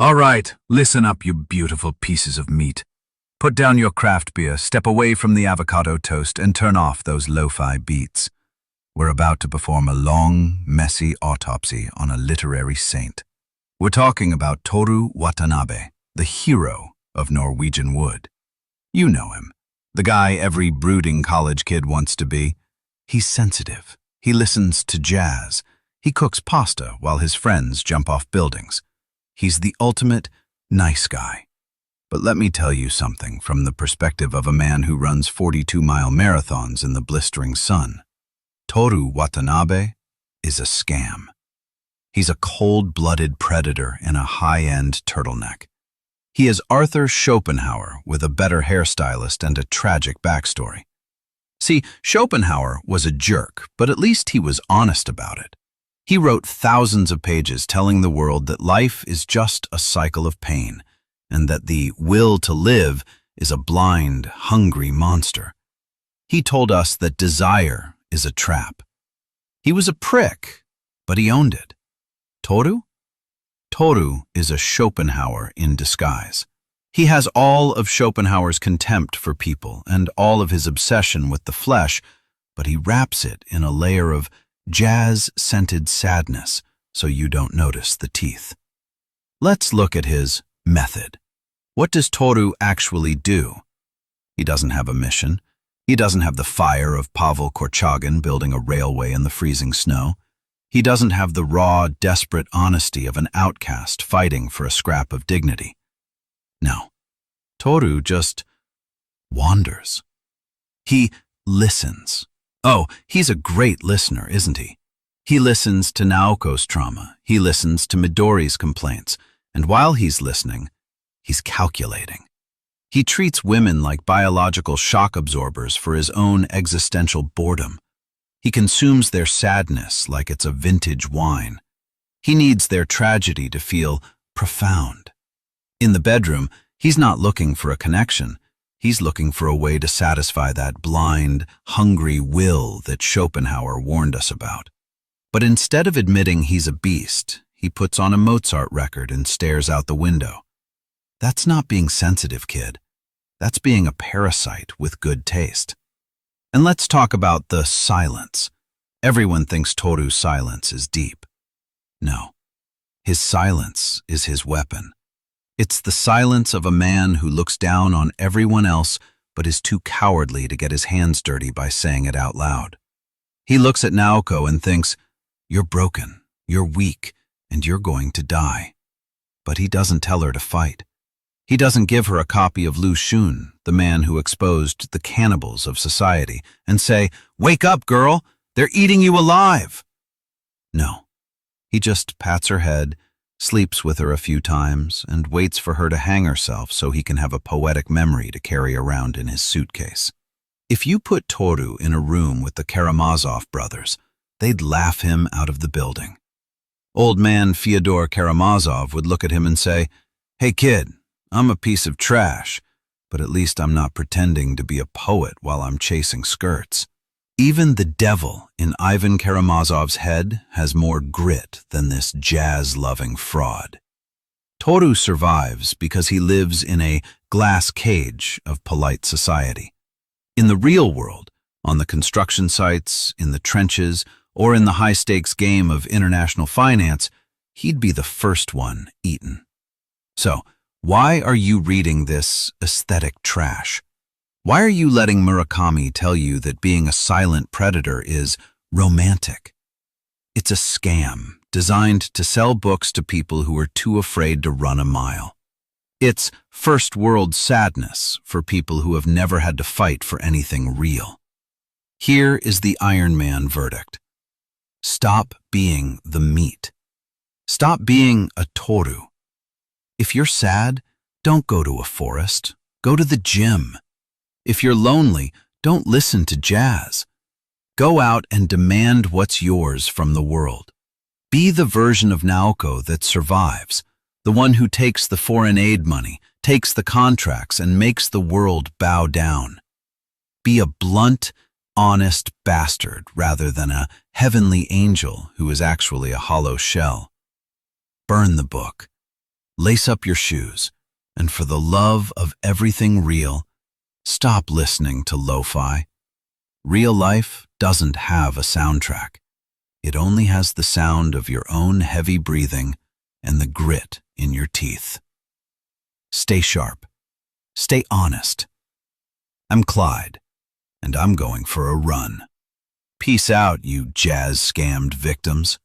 All right, listen up, you beautiful pieces of meat. Put down your craft beer, step away from the avocado toast, and turn off those lo-fi beats. We're about to perform a long, messy autopsy on a literary saint. We're talking about Toru Watanabe, the hero of Norwegian Wood. You know him, the guy every brooding college kid wants to be. He's sensitive. He listens to jazz. He cooks pasta while his friends jump off buildings. He's the ultimate nice guy. But let me tell you something from the perspective of a man who runs 42-mile marathons in the blistering sun. Toru Watanabe is a scam. He's a cold-blooded predator in a high-end turtleneck. He is Arthur Schopenhauer with a better hairstylist and a tragic backstory. See, Schopenhauer was a jerk, but at least he was honest about it. He wrote thousands of pages telling the world that life is just a cycle of pain, and that the will to live is a blind, hungry monster. He told us that desire is a trap. He was a prick, but he owned it. Toru? Toru is a Schopenhauer in disguise. He has all of Schopenhauer's contempt for people and all of his obsession with the flesh, but he wraps it in a layer of jazz-scented sadness so you don't notice the teeth. Let's look at his method. What does Toru actually do? He doesn't have a mission. He doesn't have the fire of Pavel Korchagin building a railway in the freezing snow. He doesn't have the raw, desperate honesty of an outcast fighting for a scrap of dignity. No, Toru just wanders. He listens. Oh, he's a great listener, isn't he? He listens to Naoko's trauma. He listens to Midori's complaints. And while he's listening, he's calculating. He treats women like biological shock absorbers for his own existential boredom. He consumes their sadness like it's a vintage wine. He needs their tragedy to feel profound. In the bedroom, he's not looking for a connection. He's looking for a way to satisfy that blind, hungry will that Schopenhauer warned us about. But instead of admitting he's a beast, he puts on a Mozart record and stares out the window. That's not being sensitive, kid. That's being a parasite with good taste. And let's talk about the silence. Everyone thinks Toru's silence is deep. No, his silence is his weapon. It's the silence of a man who looks down on everyone else but is too cowardly to get his hands dirty by saying it out loud. He looks at Naoko and thinks, "You're broken, you're weak, and you're going to die." But he doesn't tell her to fight. He doesn't give her a copy of Lu Xun, the man who exposed the cannibals of society, and say, "Wake up, girl, they're eating you alive." No, he just pats her head, sleeps with her a few times, and waits for her to hang herself so he can have a poetic memory to carry around in his suitcase. If you put Toru in a room with the Karamazov brothers, they'd laugh him out of the building. Old man Fyodor Karamazov would look at him and say, "Hey kid, I'm a piece of trash, but at least I'm not pretending to be a poet while I'm chasing skirts." Even the devil in Ivan Karamazov's head has more grit than this jazz-loving fraud. Toru survives because he lives in a glass cage of polite society. In the real world, on the construction sites, in the trenches, or in the high-stakes game of international finance, he'd be the first one eaten. So, why are you reading this aesthetic trash? Why are you letting Murakami tell you that being a silent predator is romantic? It's a scam designed to sell books to people who are too afraid to run a mile. It's first-world sadness for people who have never had to fight for anything real. Here is the Iron Man verdict. Stop being the meat. Stop being a Toru. If you're sad, don't go to a forest. Go to the gym. If you're lonely, don't listen to jazz. Go out and demand what's yours from the world. Be the version of Naoko that survives, the one who takes the foreign aid money, takes the contracts, and makes the world bow down. Be a blunt, honest bastard rather than a heavenly angel who is actually a hollow shell. Burn the book. Lace up your shoes, and for the love of everything real, stop listening to lo-fi. Real life doesn't have a soundtrack. It only has the sound of your own heavy breathing and the grit in your teeth. Stay sharp. Stay honest. I'm Clyde, and I'm going for a run. Peace out, you jazz-scammed victims.